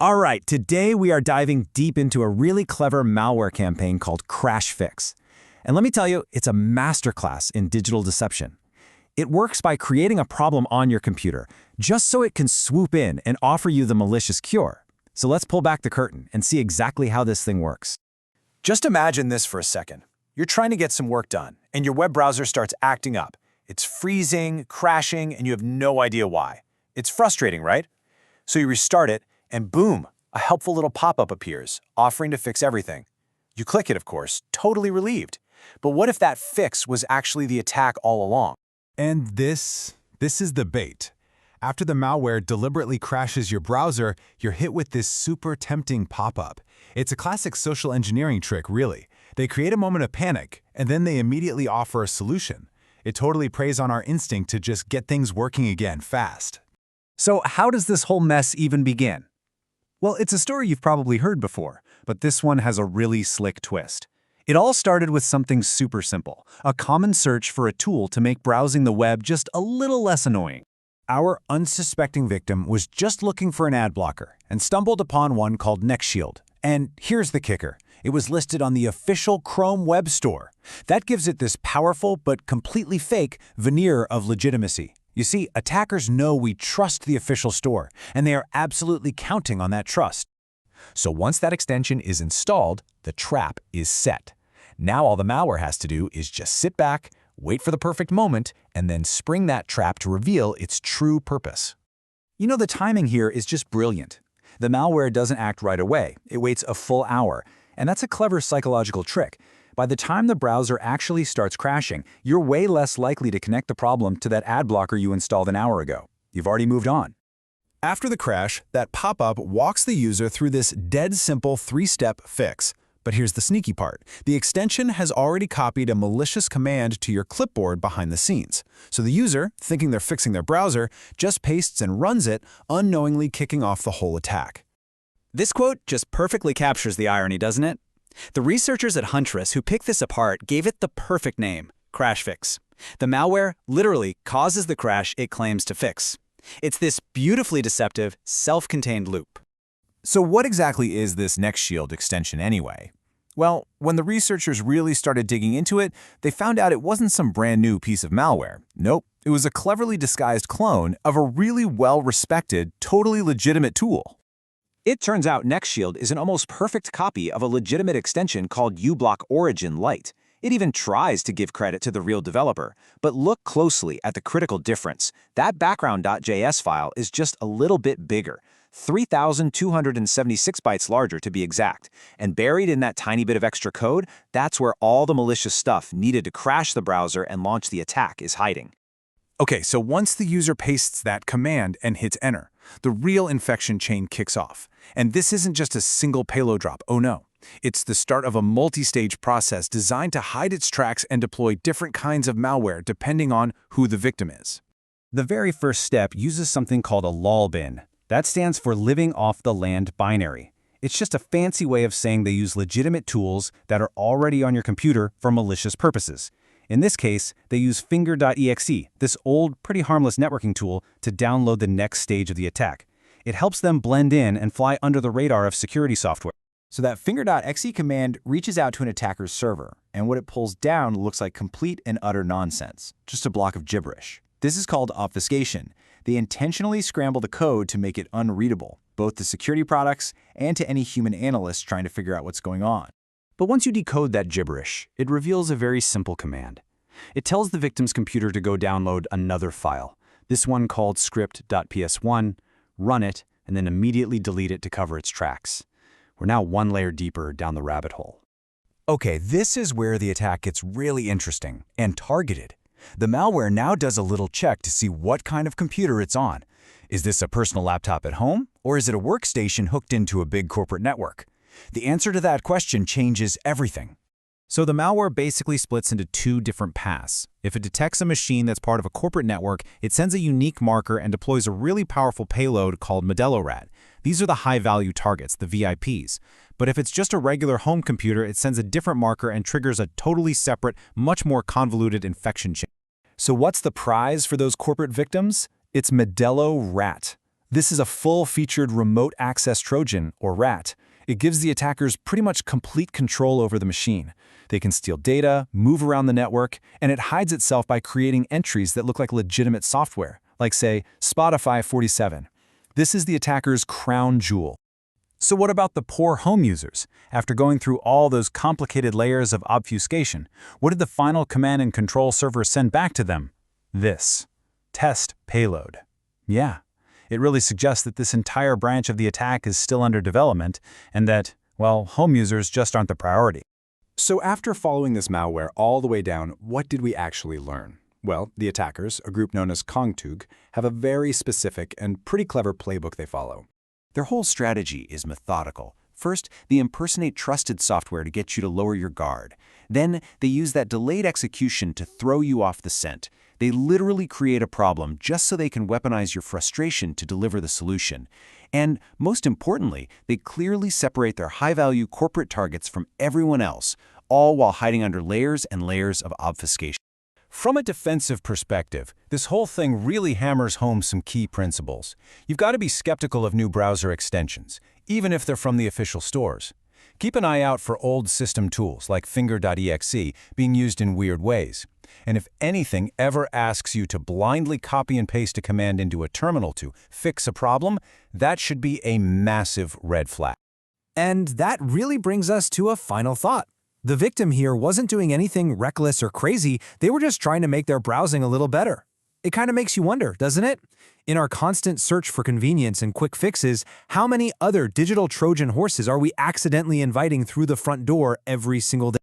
All right, today we are diving deep into a really clever malware campaign called CrashFix. And let me tell you, it's a masterclass in digital deception. It works by creating a problem on your computer, just so it can swoop in and offer you the malicious cure. So let's pull back the curtain and see exactly how this thing works. Just imagine this for a second. You're trying to get some work done, and your web browser starts acting up. It's freezing, crashing, and you have no idea why. It's frustrating, right? So you restart it, and boom, a helpful little pop-up appears, offering to fix everything. You click it, of course, totally relieved. But what if that fix was actually the attack all along? And this is the bait. After the malware deliberately crashes your browser, you're hit with this super tempting pop-up. It's a classic social engineering trick, really. They create a moment of panic, and then they immediately offer a solution. It totally preys on our instinct to just get things working again fast. So how does this whole mess even begin? Well, it's a story you've probably heard before, but this one has a really slick twist. It all started with something super simple, a common search for a tool to make browsing the web just a little less annoying. Our unsuspecting victim was just looking for an ad blocker and stumbled upon one called NexShield. And here's the kicker. It was listed on the official Chrome web store. That gives it this powerful but completely fake veneer of legitimacy. You see, attackers know we trust the official store, and they are absolutely counting on that trust. So once that extension is installed, the trap is set. Now all the malware has to do is just sit back, wait for the perfect moment, and then spring that trap to reveal its true purpose. You know, the timing here is just brilliant. The malware doesn't act right away. It waits a full hour, and that's a clever psychological trick. By the time the browser actually starts crashing, you're way less likely to connect the problem to that ad blocker you installed an hour ago. You've already moved on. After the crash, that pop-up walks the user through this dead simple three-step fix. But here's the sneaky part. The extension has already copied a malicious command to your clipboard behind the scenes. So the user, thinking they're fixing their browser, just pastes and runs it, unknowingly kicking off the whole attack. This quote just perfectly captures the irony, doesn't it? The researchers at Huntress who picked this apart gave it the perfect name, CrashFix. The malware literally causes the crash it claims to fix. It's this beautifully deceptive, self-contained loop. So what exactly is this NexShield extension anyway? Well, when the researchers really started digging into it, they found out it wasn't some brand new piece of malware. Nope, it was a cleverly disguised clone of a really well-respected, totally legitimate tool. It turns out NexShield is an almost perfect copy of a legitimate extension called uBlock Origin Lite. It even tries to give credit to the real developer. But look closely at the critical difference. That background.js file is just a little bit bigger, 3,276 bytes larger to be exact. And buried in that tiny bit of extra code, that's where all the malicious stuff needed to crash the browser and launch the attack is hiding. Okay, so once the user pastes that command and hits enter, the real infection chain kicks off. And this isn't just a single payload drop, oh no. It's the start of a multi-stage process designed to hide its tracks and deploy different kinds of malware depending on who the victim is. The very first step uses something called a lol bin. That stands for living off the land binary. It's just a fancy way of saying they use legitimate tools that are already on your computer for malicious purposes. In this case, they use finger.exe, this old, pretty harmless networking tool, to download the next stage of the attack. It helps them blend in and fly under the radar of security software. So that finger.exe command reaches out to an attacker's server, and what it pulls down looks like complete and utter nonsense, just a block of gibberish. This is called obfuscation. They intentionally scramble the code to make it unreadable, both to security products and to any human analyst trying to figure out what's going on. But once you decode that gibberish, it reveals a very simple command. It tells the victim's computer to go download another file, this one called script.ps1, run it, and then immediately delete it to cover its tracks. We're now one layer deeper down the rabbit hole. Okay, this is where the attack gets really interesting and targeted. The malware now does a little check to see what kind of computer it's on. Is this a personal laptop at home, or is it a workstation hooked into a big corporate network? The answer to that question changes everything. So the malware basically splits into two different paths. If it detects a machine that's part of a corporate network, it sends a unique marker and deploys a really powerful payload called ModeloRAT. These are the high-value targets, the VIPs. But if it's just a regular home computer, it sends a different marker and triggers a totally separate, much more convoluted infection chain. So what's the prize for those corporate victims? It's ModeloRAT. This is a full-featured remote access Trojan, or RAT. It gives the attackers pretty much complete control over the machine. They can steal data, move around the network, and it hides itself by creating entries that look like legitimate software, like, say, Spotify 47. This is the attacker's crown jewel. So what about the poor home users? After going through all those complicated layers of obfuscation, what did the final command and control server send back to them? This. Test payload. Yeah, it really suggests that this entire branch of the attack is still under development and that, well, home users just aren't the priority. So after following this malware all the way down, what did we actually learn? Well, the attackers, a group known as kongtuke, have a very specific and pretty clever playbook they follow. Their whole strategy is methodical. First, they impersonate trusted software to get you to lower your guard. Then, they use that delayed execution to throw you off the scent. They literally create a problem just so they can weaponize your frustration to deliver the solution. And, most importantly, they clearly separate their high-value corporate targets from everyone else, all while hiding under layers and layers of obfuscation. From a defensive perspective, this whole thing really hammers home some key principles. You've got to be skeptical of new browser extensions, even if they're from the official stores. Keep an eye out for old system tools like finger.exe being used in weird ways. And if anything ever asks you to blindly copy and paste a command into a terminal to fix a problem, that should be a massive red flag. And that really brings us to a final thought. The victim here wasn't doing anything reckless or crazy, they were just trying to make their browsing a little better. It kind of makes you wonder, doesn't it? In our constant search for convenience and quick fixes, how many other digital Trojan horses are we accidentally inviting through the front door every single day?